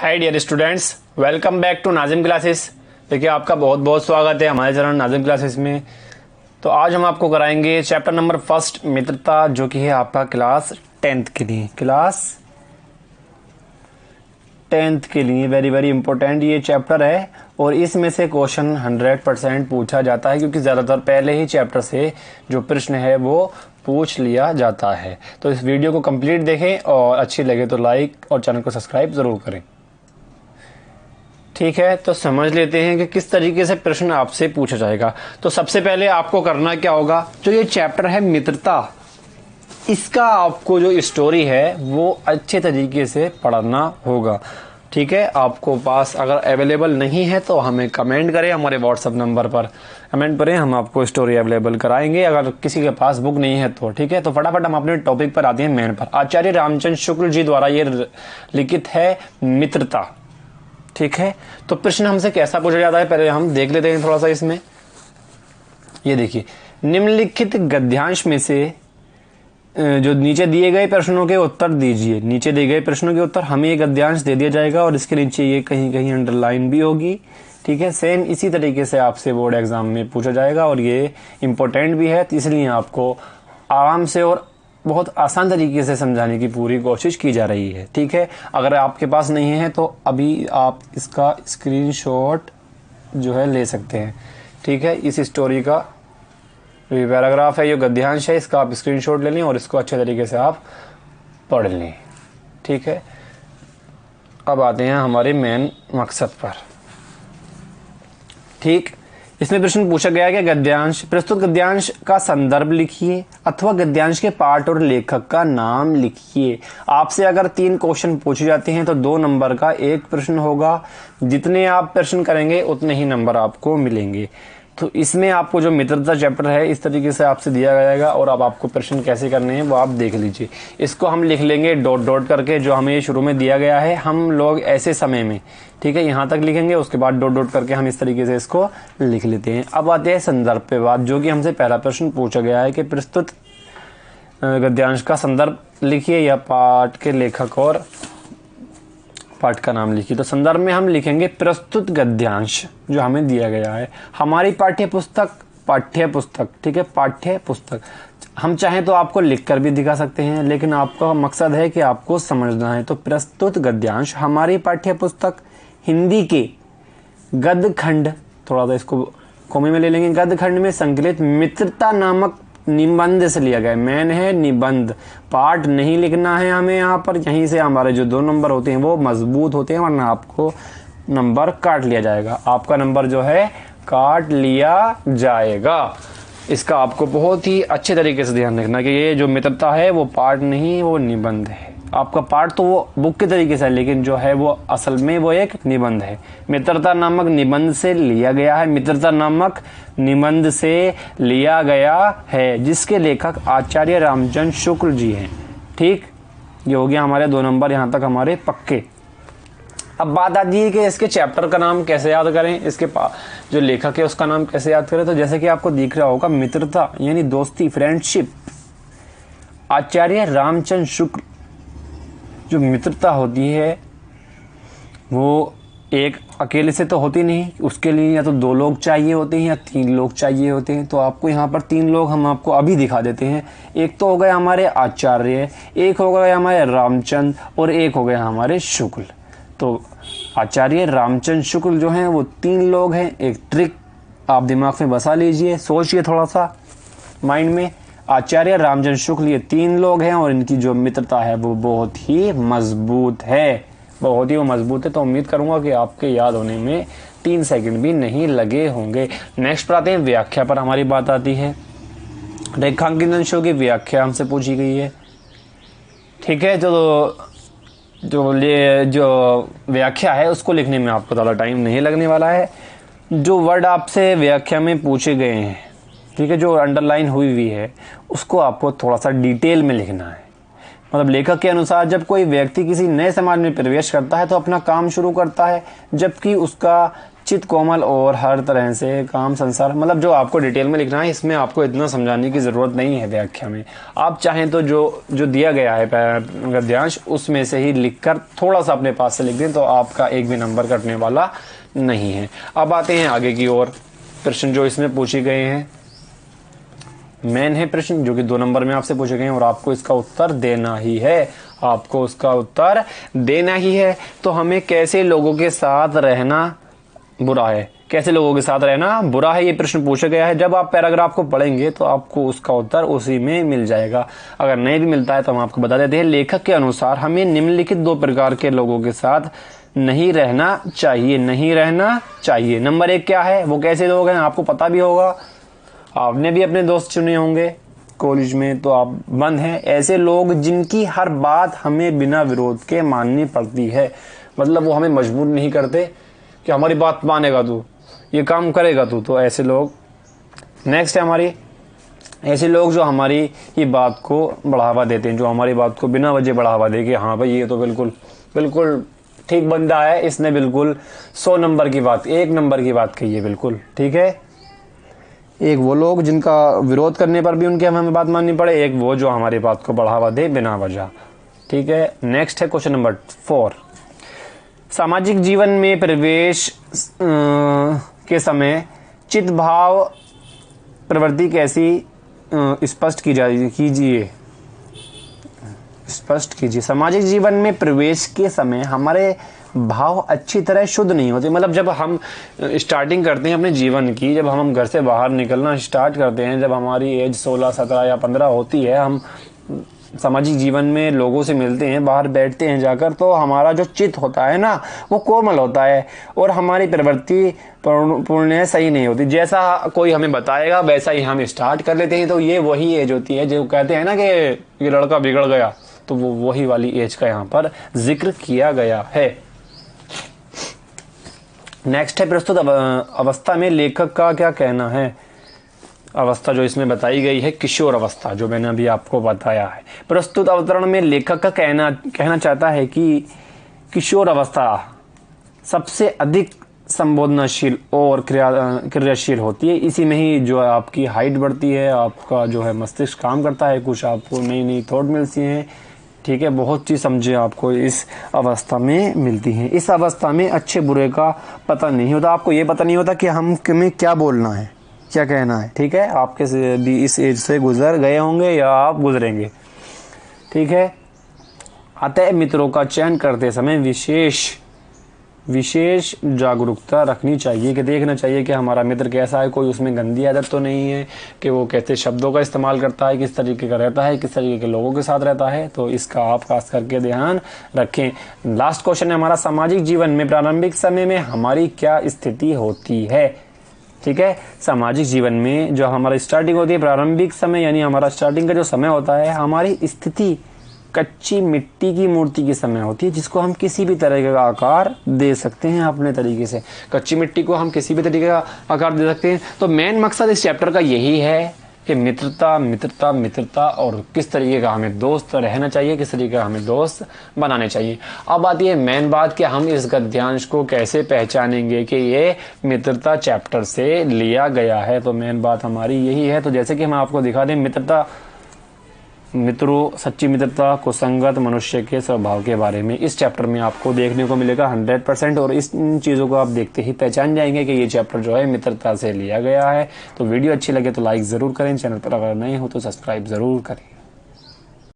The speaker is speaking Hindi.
Hi dear students, welcome back to Nazim classes. देखिए आपका बहुत बहुत स्वागत है हमारे चैनल नाजिम क्लासेस में। तो आज हम आपको कराएंगे चैप्टर नंबर फर्स्ट मित्रता, जो कि है आपका क्लास 10th के लिए। क्लास 10th के लिए वेरी वेरी इंपॉर्टेंट ये चैप्टर है और इसमें से क्वेश्चन 100% पूछा जाता है, क्योंकि ज़्यादातर पहले ही चैप्टर से जो प्रश्न है वो पूछ लिया जाता है। तो इस वीडियो को कंप्लीट देखें और अच्छी लगे तो लाइक और चैनल को सब्सक्राइब ज़रूर करें। ठीक है, तो समझ लेते हैं कि किस तरीके से प्रश्न आपसे पूछा जाएगा। तो सबसे पहले आपको करना क्या होगा, जो ये चैप्टर है मित्रता, इसका आपको जो स्टोरी है वो अच्छे तरीके से पढ़ना होगा। ठीक है, आपको पास अगर अवेलेबल नहीं है तो हमें कमेंट करें, हमारे व्हाट्सएप नंबर पर कमेंट करें, हम आपको स्टोरी अवेलेबल कराएंगे अगर किसी के पास बुक नहीं है तो। ठीक है, तो फटाफट हम अपने टॉपिक पर आते हैं, मेन पर। आचार्य रामचंद्र शुक्ल जी द्वारा ये लिखित है मित्रता। ठीक है, तो प्रश्न हमसे कैसा पूछा जाता है पहले हम देख लेते हैं थोड़ा सा इसमें। ये देखिए, निम्नलिखित गद्यांश में से जो नीचे दिए गए प्रश्नों के उत्तर दीजिए। नीचे दिए गए प्रश्नों के उत्तर हमें ये गद्यांश दे दिया जाएगा और इसके नीचे ये कहीं कहीं अंडरलाइन भी होगी। ठीक है, सेम इसी तरीके से आपसे बोर्ड एग्जाम में पूछा जाएगा और ये इंपॉर्टेंट भी है, तो इसलिए आपको आराम से और बहुत आसान तरीके से समझाने की पूरी कोशिश की जा रही है। ठीक है, अगर आपके पास नहीं है तो अभी आप इसका स्क्रीनशॉट जो है ले सकते हैं। ठीक है, इस स्टोरी का ये पैराग्राफ है, ये गद्यांश है, इसका आप स्क्रीनशॉट ले लें और इसको अच्छे तरीके से आप पढ़ लें। ठीक है, अब आते हैं हमारे मेन मकसद पर। ठीक, इसमें प्रश्न पूछा गया है कि गद्यांश, प्रस्तुत गद्यांश का संदर्भ लिखिए अथवा गद्यांश के पाठ और लेखक का नाम लिखिए। आपसे अगर 3 क्वेश्चन पूछे जाते हैं तो 2 नंबर का एक प्रश्न होगा। जितने आप प्रश्न करेंगे उतने ही नंबर आपको मिलेंगे। तो इसमें आपको जो मित्रता चैप्टर है इस तरीके से आपसे दिया जाएगा और अब आपको प्रश्न कैसे करने हैं वो आप देख लीजिए। इसको हम लिख लेंगे डॉट डॉट करके, जो हमें शुरू में दिया गया है। हम लोग ऐसे समय में, ठीक है, यहाँ तक लिखेंगे, उसके बाद डॉट डॉट करके हम इस तरीके से इसको लिख लेते हैं। अब आते हैं संदर्भ पे बात, जो कि हमसे पहला प्रश्न पूछा गया है कि प्रस्तुत गद्यांश का संदर्भ लिखिए या पाठ के लेखक और पाठ का नाम लिखिए। तो संदर्भ में हम लिखेंगे प्रस्तुत गद्यांश जो हमें दिया गया है, हमारी पाठ्य पुस्तक। ठीक है, पाठ्य पुस्तक। हम चाहें तो आपको लिखकर भी दिखा सकते हैं, लेकिन आपका मकसद है कि आपको समझना है। तो प्रस्तुत गद्यांश हमारी पाठ्य पुस्तक हिंदी के गद्य खंड, थोड़ा सा इसको कॉमे में ले लेंगे, गद्य खंड में संकलित मित्रता नामक निबंध से लिया गया। मैन है निबंध, पाठ नहीं लिखना है हमें यहाँ पर। यहीं से हमारे जो 2 नंबर होते हैं वो मजबूत होते हैं, वरना आपको नंबर काट लिया जाएगा। आपका नंबर जो है काट लिया जाएगा। इसका आपको बहुत ही अच्छे तरीके से ध्यान रखना कि ये जो मित्रता है वो पाठ नहीं, वो निबंध है। आपका पाठ तो वो बुक के तरीके से है, लेकिन जो है वो असल में वो एक निबंध है। मित्रता नामक निबंध से लिया गया है, मित्रता नामक निबंध से लिया गया है, जिसके लेखक आचार्य रामचंद्र शुक्ल जी हैं। ठीक, ये हो गया हमारे 2 नंबर यहाँ तक हमारे पक्के। अब बात आती है कि इसके चैप्टर का नाम कैसे याद करें, इसके जो लेखक है उसका नाम कैसे याद करें। तो जैसे कि आपको दिख रहा होगा, मित्रता यानी दोस्ती, फ्रेंडशिप, आचार्य रामचंद्र शुक्ल। जो मित्रता होती है वो एक अकेले से तो होती नहीं, उसके लिए या तो 2 लोग चाहिए होते हैं या 3 लोग चाहिए होते हैं। तो आपको यहाँ पर 3 लोग हम आपको अभी दिखा देते हैं। एक तो हो गए हमारे आचार्य, एक हो गए हमारे रामचंद्र और एक हो गए हमारे शुक्ल। तो आचार्य रामचंद्र शुक्ल जो हैं वो 3 लोग हैं। एक ट्रिक आप दिमाग में बसा लीजिए, सोचिए थोड़ा सा माइंड में। आचार्य रामचंद्र शुक्ल ये 3 लोग हैं और इनकी जो मित्रता है वो बहुत ही मजबूत है, बहुत ही वो मजबूत है। तो उम्मीद करूंगा कि आपके याद होने में 3 सेकंड भी नहीं लगे होंगे। नेक्स्ट पर आते हैं व्याख्या पर हमारी बात आती है। रेखांकित अंशों की व्याख्या हमसे पूछी गई है। ठीक है, जो व्याख्या है उसको लिखने में आपको ज़्यादा टाइम नहीं लगने वाला है। जो वर्ड आपसे व्याख्या में पूछे गए हैं, ठीक है, जो अंडरलाइन हुई है उसको आपको थोड़ा सा डिटेल में लिखना है। मतलब लेखक के अनुसार जब कोई व्यक्ति किसी नए समाज में प्रवेश करता है तो अपना काम शुरू करता है, जबकि उसका चित कोमल और हर तरह से काम संसार। मतलब जो आपको डिटेल में लिखना है, इसमें आपको इतना समझाने की जरूरत नहीं है व्याख्या में। आप चाहें तो जो दिया गया है गद्यांश उसमें से ही लिखकर थोड़ा सा अपने पास से लिख दें तो आपका एक भी नंबर कटने वाला नहीं है। अब आते हैं आगे की ओर। प्रश्न जो इसमें पूछे गए हैं मेन है प्रश्न जो कि 2 नंबर में आपसे पूछे गए हैं और आपको इसका उत्तर देना ही है। आपको उसका उत्तर देना ही है। तो हमें कैसे लोगों के साथ रहना बुरा है, कैसे लोगों के साथ रहना बुरा है, ये प्रश्न पूछा गया है। जब आप पैराग्राफ को पढ़ेंगे तो आपको उसका उत्तर उसी में मिल जाएगा। अगर नहीं भी मिलता है तो हम आपको बता देते हैं। लेखक के अनुसार हमें निम्नलिखित 2 प्रकार के लोगों के साथ नहीं रहना चाहिए। नहीं रहना चाहिए। नंबर 1 क्या है, वो कैसे लोग हैं आपको पता भी होगा, आपने भी अपने दोस्त चुने होंगे कॉलेज में, तो आप बंद हैं ऐसे लोग जिनकी हर बात हमें बिना विरोध के माननी पड़ती है। मतलब वो हमें मजबूर नहीं करते कि हमारी बात मानेगा तू, ये काम करेगा तू, तो ऐसे लोग। नेक्स्ट है हमारी ऐसे लोग जो हमारी ही बात को बढ़ावा देते हैं, जो हमारी बात को बिना वजह बढ़ावा दे कि हाँ भाई ये तो बिल्कुल बिल्कुल ठीक बंदा है, इसने बिल्कुल 100 नंबर की बात 1 नंबर की बात कही है, बिल्कुल ठीक है। एक वो लोग जिनका विरोध करने पर भी उनकी हमें बात माननी पड़े, एक वो जो हमारी बात को बढ़ावा दे बिना वजह, ठीक है। नेक्स्ट है क्वेश्चन नंबर 4। सामाजिक जीवन में प्रवेश के समय चित्त भाव प्रवृत्ति कैसी स्पष्ट कीजिए। सामाजिक जीवन में प्रवेश के समय हमारे भाव अच्छी तरह शुद्ध नहीं होते। मतलब जब हम स्टार्टिंग करते हैं अपने जीवन की, जब हम घर से बाहर निकलना स्टार्ट करते हैं, जब हमारी एज 16, 17 या 15 होती है, हम सामाजिक जीवन में लोगों से मिलते हैं, बाहर बैठते हैं जाकर, तो हमारा जो चित्त होता है ना वो कोमल होता है और हमारी प्रवृत्ति पूर्ण सही नहीं होती। जैसा कोई हमें बताएगा वैसा ही हम स्टार्ट कर लेते हैं। तो ये वही एज होती है जो कहते हैं ना कि ये लड़का बिगड़ गया, तो वो वही वाली एज का यहाँ पर जिक्र किया गया है। नेक्स्ट है प्रस्तुत अवस्था में लेखक का क्या कहना है। अवस्था जो इसमें बताई गई है किशोर अवस्था, जो मैंने अभी आपको बताया है। प्रस्तुत अवतरण में लेखक का कहना चाहता है कि किशोर अवस्था सबसे अधिक संबोधनशील और क्रियाशील होती है। इसी में ही जो आपकी हाइट बढ़ती है, आपका जो है मस्तिष्क काम करता है, कुछ आपको नई नई थॉट मिलती हैं, ठीक है, बहुत चीज समझे आपको इस अवस्था में मिलती हैं। इस अवस्था में अच्छे बुरे का पता नहीं होता। आपको ये पता नहीं होता कि हमें क्या बोलना है, क्या कहना है, ठीक है। आपके भी इस एज से गुजर गए होंगे या आप गुजरेंगे, ठीक है। अतः मित्रों का चयन करते समय विशेष जागरूकता रखनी चाहिए कि देखना चाहिए कि हमारा मित्र कैसा है, कोई उसमें गंदी आदत तो नहीं है, कि वो कैसे शब्दों का इस्तेमाल करता है, किस तरीके का रहता है, किस तरीके के लोगों के साथ रहता है, तो इसका आप खास करके ध्यान रखें। लास्ट क्वेश्चन है हमारा, सामाजिक जीवन में प्रारंभिक समय में हमारी क्या स्थिति होती है, ठीक है। सामाजिक जीवन में जो हमारी स्टार्टिंग होती है, प्रारंभिक समय यानी हमारा स्टार्टिंग का जो समय होता है, हमारी स्थिति कच्ची मिट्टी की मूर्ति की समय होती है, जिसको हम किसी भी तरह का आकार दे सकते हैं अपने तरीके से। कच्ची मिट्टी को हम किसी भी तरीके का आकार दे सकते हैं। तो मेन मकसद इस चैप्टर का यही है कि मित्रता और किस तरीके का हमें दोस्त रहना चाहिए, किस तरीके का हमें दोस्त बनाने चाहिए। अब आती है मेन बात कि हम इस गद्यांश को कैसे पहचानेंगे कि ये मित्रता चैप्टर से लिया गया है। तो मेन बात हमारी यही है। तो जैसे कि हम आपको दिखा दें, सच्ची मित्रता को संगत मनुष्य के स्वभाव के बारे में इस चैप्टर में आपको देखने को मिलेगा 100%। और इन चीज़ों को आप देखते ही पहचान जाएंगे कि ये चैप्टर जो है मित्रता से लिया गया है। तो वीडियो अच्छी लगे तो लाइक ज़रूर करें, चैनल पर अगर नए हो तो सब्सक्राइब ज़रूर करें।